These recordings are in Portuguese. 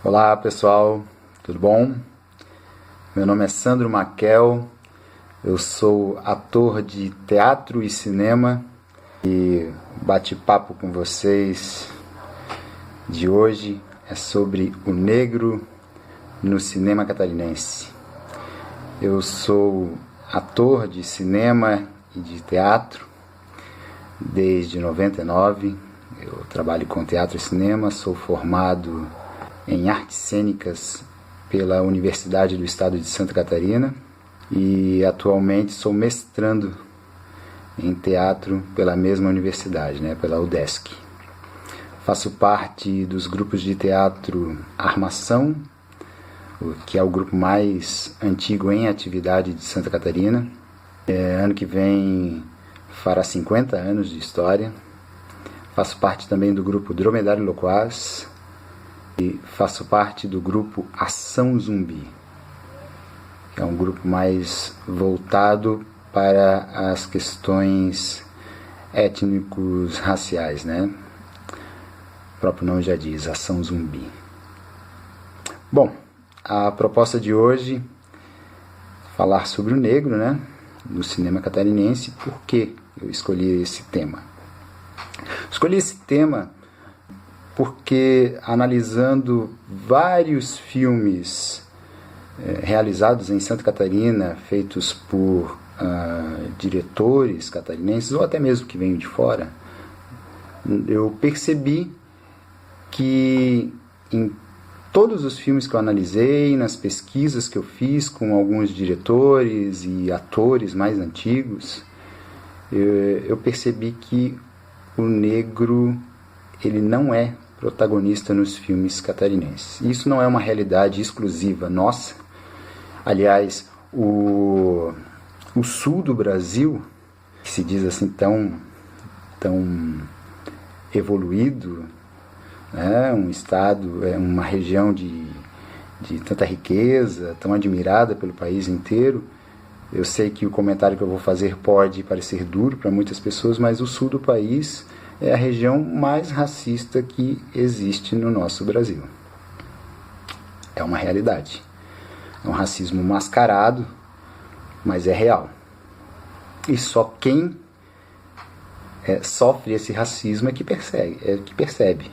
Olá pessoal, tudo bom? Meu nome é Sandro Maquel, eu sou ator de teatro e cinema e o bate-papo com vocês de hoje é sobre o negro no cinema catarinense. Eu sou ator de cinema e de teatro desde 99, eu trabalho com teatro e cinema, sou formado em artes cênicas pela Universidade do Estado de Santa Catarina e atualmente sou mestrando em teatro pela mesma universidade, pela UDESC. Faço parte dos grupos de teatro Armação, que é o grupo mais antigo em atividade de Santa Catarina. Ano que vem fará 50 anos de história. Faço parte também do grupo Dromedário Loquaz, e faço parte do grupo Ação Zumbi, que é um grupo mais voltado para as questões étnicos raciais, O próprio nome já diz, Ação Zumbi. Bom, a proposta de hoje é falar sobre o negro, no cinema catarinense. Por que eu escolhi esse tema? Escolhi esse tema porque, analisando vários filmes realizados em Santa Catarina, feitos por diretores catarinenses, ou até mesmo que venham de fora, eu percebi que em todos os filmes que eu analisei, nas pesquisas que eu fiz com alguns diretores e atores mais antigos, eu percebi que o negro ele não é protagonista nos filmes catarinenses. Isso não é uma realidade exclusiva nossa. Aliás, o sul do Brasil, que se diz assim tão evoluído, um estado, uma região de tanta riqueza, tão admirada pelo país inteiro. Eu sei que o comentário que eu vou fazer pode parecer duro para muitas pessoas, mas o sul do país é a região mais racista que existe no nosso Brasil. É uma realidade. É um racismo mascarado, mas é real. E só quem sofre esse racismo é que percebe.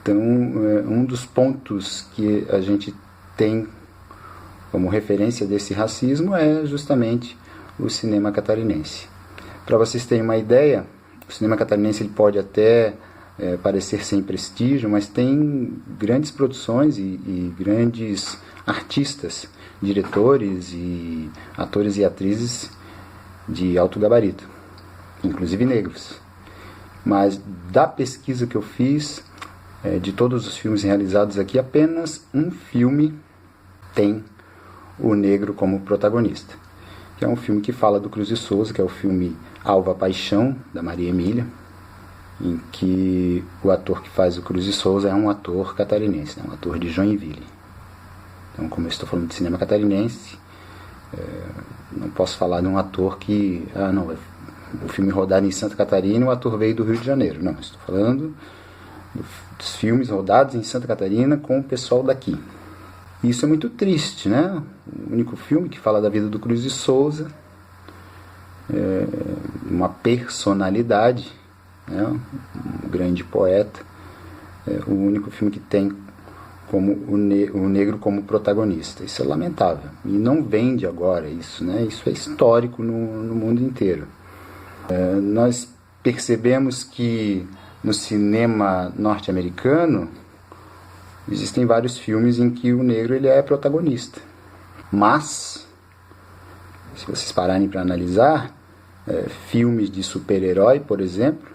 Então, um dos pontos que a gente tem como referência desse racismo é justamente o cinema catarinense. Para vocês terem uma ideia, o cinema catarinense ele pode até parecer sem prestígio, mas tem grandes produções e grandes artistas, diretores e atores e atrizes de alto gabarito, inclusive negros. Mas da pesquisa que eu fiz, de todos os filmes realizados aqui, apenas um filme tem o negro como protagonista, que é um filme que fala do Cruz de Souza, que é o filme Alva Paixão, da Maria Emília, em que o ator que faz o Cruz de Souza é um ator catarinense, um ator de Joinville. Então, como eu estou falando de cinema catarinense, não posso falar de um ator que... o filme rodado em Santa Catarina, o ator veio do Rio de Janeiro. Não, estou falando dos filmes rodados em Santa Catarina com o pessoal daqui. Isso é muito triste, O único filme que fala da vida do Cruz de Souza, uma personalidade, um grande poeta, o único filme que tem como o negro como protagonista. Isso é lamentável. E não vende agora isso, Isso é histórico no mundo inteiro. Nós percebemos que no cinema norte-americano existem vários filmes em que o negro ele é protagonista. Mas, se vocês pararem para analisar, filmes de super-herói, por exemplo,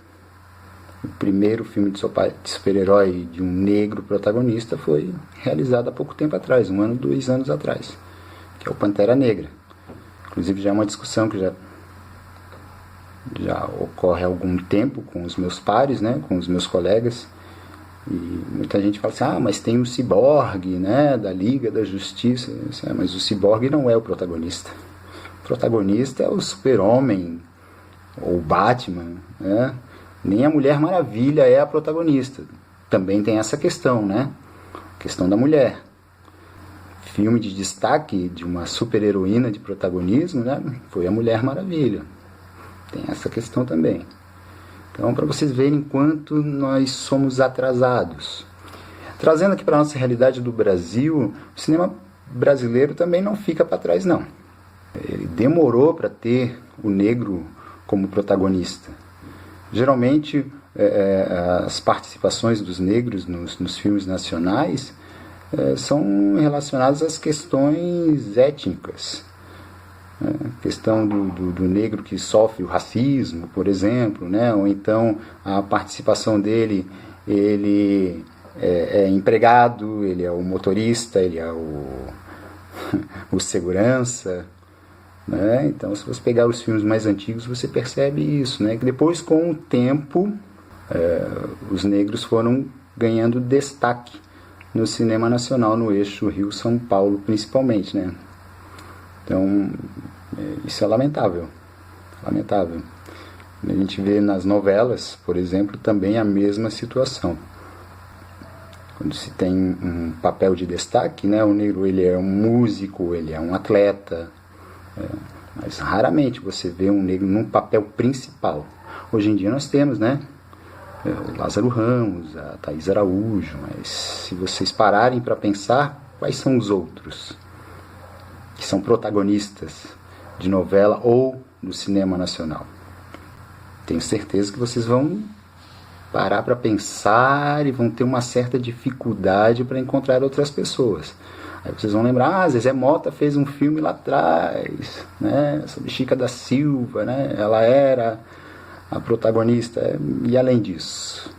o primeiro filme de super-herói de um negro protagonista foi realizado há pouco tempo atrás, 1 ano, 2 anos atrás, que é o Pantera Negra. Inclusive já é uma discussão que já ocorre há algum tempo com os meus pares, com os meus colegas, e muita gente fala assim, mas tem o Ciborgue, da Liga da Justiça. Mas o Ciborgue não é o protagonista. O protagonista é o Super-Homem, ou o Batman, Nem a Mulher Maravilha é a protagonista. Também tem essa questão, questão da mulher. Filme de destaque de uma super-heroína de protagonismo, né, foi a Mulher Maravilha. Tem essa questão também. Então, para vocês verem quanto nós somos atrasados. Trazendo aqui para a nossa realidade do Brasil, o cinema brasileiro também não fica para trás, não. Ele demorou para ter o negro como protagonista. Geralmente, as participações dos negros nos filmes nacionais são relacionadas às questões étnicas. A questão do negro que sofre o racismo, por exemplo, né? Ou então a participação dele, ele é empregado, ele é o motorista, ele é o segurança, né? Então, se você pegar os filmes mais antigos, você percebe isso, né? Que depois, com o tempo, os negros foram ganhando destaque no cinema nacional, no eixo Rio-São Paulo, principalmente, né? Então, isso é lamentável. Lamentável. A gente vê nas novelas, por exemplo, também a mesma situação. Quando se tem um papel de destaque, né, o negro ele é um músico, ele é um atleta, mas raramente você vê um negro num papel principal. Hoje em dia nós temos, né, o Lázaro Ramos, a Thaís Araújo, mas se vocês pararem para pensar, quais são os outros que são protagonistas de novela ou do cinema nacional? Tenho certeza que vocês vão parar para pensar e vão ter uma certa dificuldade para encontrar outras pessoas. Aí vocês vão lembrar, Zezé Mota fez um filme lá atrás, né, sobre Chica da Silva, né, ela era a protagonista, e além disso,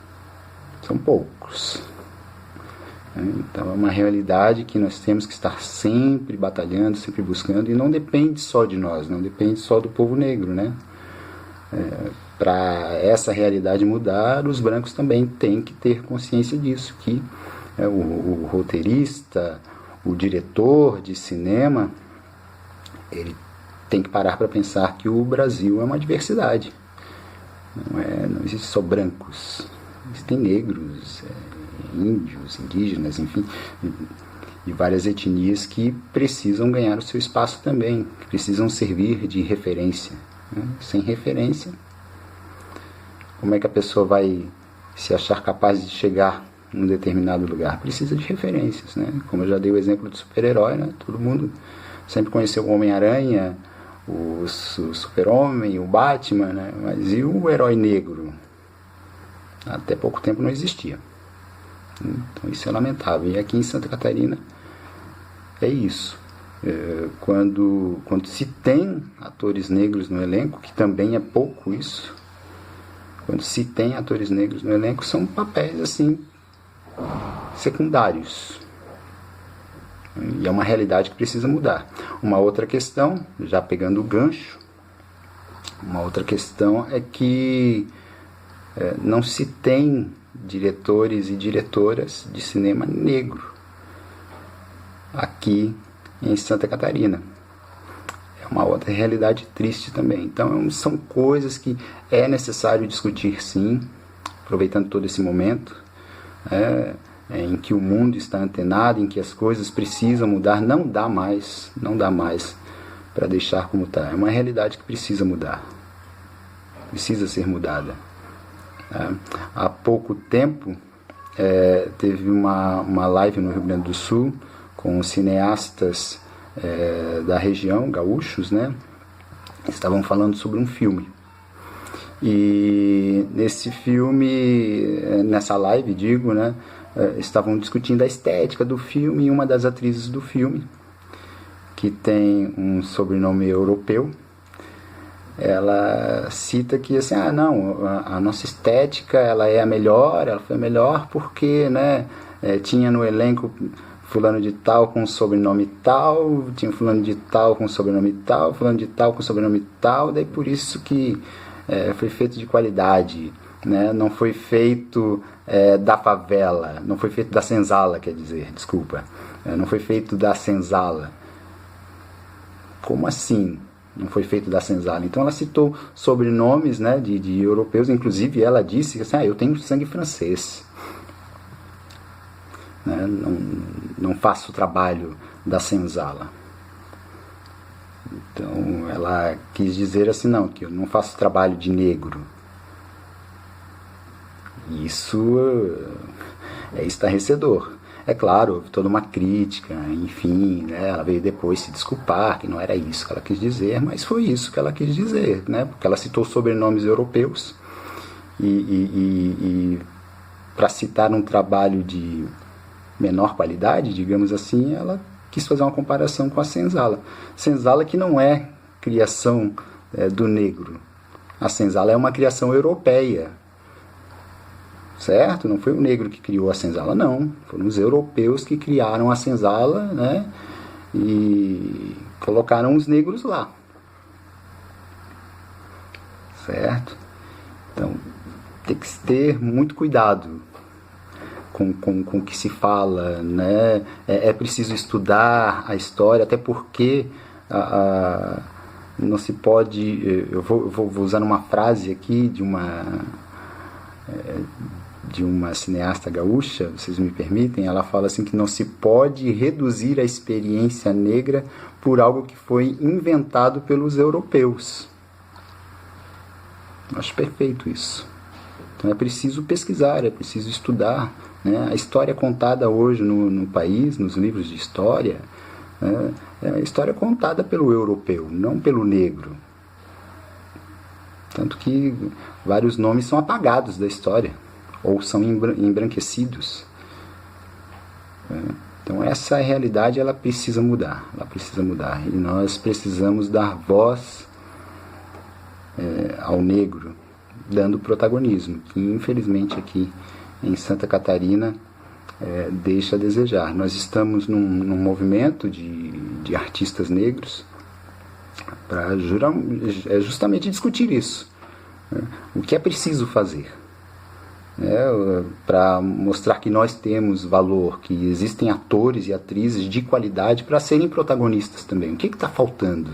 são poucos. Então é uma realidade que nós temos que estar sempre batalhando, sempre buscando, e não depende só de nós, não depende só do povo negro, né? Para essa realidade mudar, os brancos também têm que ter consciência disso, que o roteirista, o diretor de cinema, ele tem que parar para pensar que o Brasil é uma diversidade. Não existe só brancos, existem negros, índios, indígenas, enfim, e várias etnias que precisam ganhar o seu espaço também, que precisam servir de referência. Sem referência, como é que a pessoa vai se achar capaz de chegar em um determinado lugar? Precisa de referências, né? Como eu já dei o exemplo do super-herói, né? Todo mundo sempre conheceu o Homem-Aranha, o Super-Homem, o Batman, né? Mas e o herói negro? Até pouco tempo não existia. Então isso é lamentável. E aqui em Santa Catarina é isso. Quando se tem atores negros no elenco, que também é pouco isso, quando se tem atores negros no elenco, são papéis assim secundários. E é uma realidade que precisa mudar. Uma outra questão, já pegando o gancho, uma outra questão é que não se tem diretores e diretoras de cinema negro aqui em Santa Catarina. É uma outra realidade triste também. Então são coisas que é necessário discutir, sim, aproveitando todo esse momento, em que o mundo está antenado, em que as coisas precisam mudar. Não dá mais para deixar como está. É uma realidade que precisa mudar, precisa ser mudada. Há pouco tempo teve uma live no Rio Grande do Sul com cineastas da região, gaúchos, né? Estavam falando sobre um filme. E nesse filme, nessa live, digo, né? Estavam discutindo a estética do filme, e uma das atrizes do filme, que tem um sobrenome europeu, ela cita que assim, a nossa estética ela é a melhor, ela foi a melhor porque, né, tinha no elenco fulano de tal com sobrenome tal, tinha fulano de tal com sobrenome tal, fulano de tal com sobrenome tal, daí por isso que foi feito de qualidade, né? Não foi feito da favela, não foi feito da senzala, quer dizer, desculpa, não foi feito da senzala. Como assim não foi feito da senzala? Então ela citou sobrenomes, né, de europeus, inclusive ela disse assim, eu tenho sangue francês. né? Não faço o trabalho da senzala. Então ela quis dizer assim, não, que eu não faço trabalho de negro. Isso é estarrecedor. É claro, houve toda uma crítica, enfim, né? Ela veio depois se desculpar, que não era isso que ela quis dizer, mas foi isso que ela quis dizer, né? Porque ela citou sobrenomes europeus e para citar um trabalho de menor qualidade, digamos assim, ela quis fazer uma comparação com a senzala. Senzala que não é criação do negro. A senzala é uma criação europeia. Certo? Não foi o negro que criou a senzala, não. Foram os europeus que criaram a senzala, né? E colocaram os negros lá. Certo? Então, tem que ter muito cuidado com o que se fala, né? É preciso estudar a história, até porque não se pode... Eu vou usar uma frase aqui de uma cineasta gaúcha, vocês me permitem, ela fala assim que não se pode reduzir a experiência negra por algo que foi inventado pelos europeus. Acho perfeito isso. Então é preciso pesquisar, é preciso estudar, né? A história contada hoje no país, nos livros de história, né? É a história contada pelo europeu, não pelo negro. Tanto que vários nomes são apagados da história, ou são embranquecidos. Então essa realidade ela precisa mudar, e nós precisamos dar voz ao negro, dando protagonismo, que infelizmente aqui em Santa Catarina deixa a desejar. Nós estamos num movimento de artistas negros para justamente discutir isso, né? O que é preciso fazer, para mostrar que nós temos valor, que existem atores e atrizes de qualidade para serem protagonistas também. O que está faltando?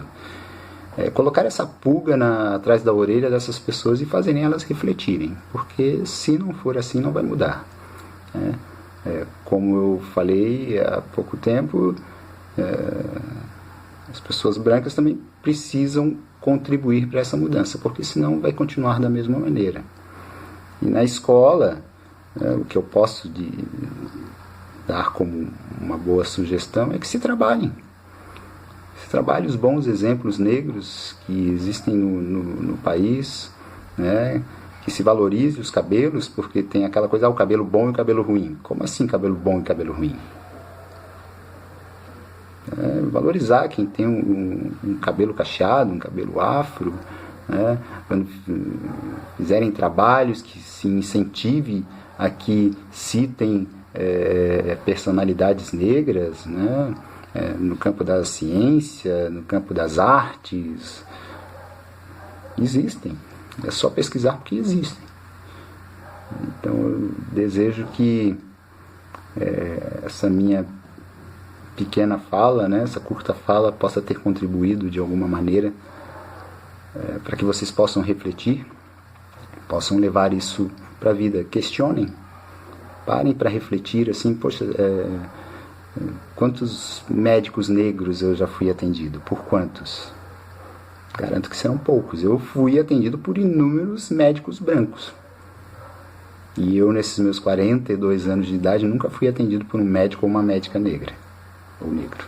Colocar essa pulga atrás da orelha dessas pessoas e fazerem elas refletirem, porque se não for assim não vai mudar. Como eu falei há pouco tempo, as pessoas brancas também precisam contribuir para essa mudança, porque senão vai continuar da mesma maneira. E na escola, o que eu posso dar como uma boa sugestão é que se trabalhem os bons exemplos negros que existem no país, né? Que se valorize os cabelos, porque tem aquela coisa, o cabelo bom e o cabelo ruim. Como assim cabelo bom e cabelo ruim? Valorizar quem tem um cabelo cacheado, um cabelo afro, né? Quando fizerem trabalhos que se incentive a que citem personalidades negras, né? No campo da ciência, no campo das artes, existem. É só pesquisar porque existem. Então eu desejo que essa minha pequena fala, né, essa curta fala, possa ter contribuído de alguma maneira para que vocês possam refletir, possam levar isso para a vida. Questionem, parem para refletir, assim, poxa, quantos médicos negros eu já fui atendido? Por quantos? Garanto que serão poucos. Eu fui atendido por inúmeros médicos brancos. E eu, nesses meus 42 anos de idade, nunca fui atendido por um médico ou uma médica negra ou negro.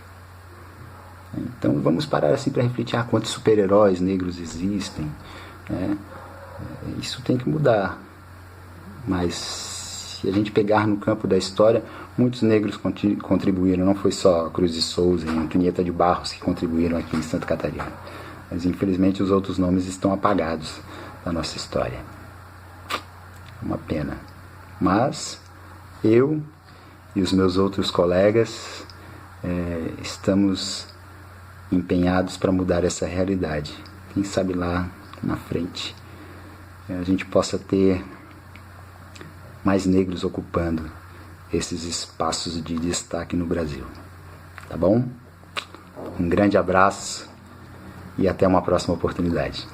Então vamos parar assim para refletir quantos super-heróis negros existem, né? Isso tem que mudar. Mas se a gente pegar no campo da história, muitos negros contribuíram. Não foi só Cruz de Souza e Antonieta de Barros que contribuíram aqui em Santa Catarina, mas infelizmente os outros nomes estão apagados da nossa história. Uma pena. Mas eu e os meus outros colegas estamos empenhados para mudar essa realidade. Quem sabe lá na frente a gente possa ter mais negros ocupando esses espaços de destaque no Brasil. Tá bom? Um grande abraço e até uma próxima oportunidade.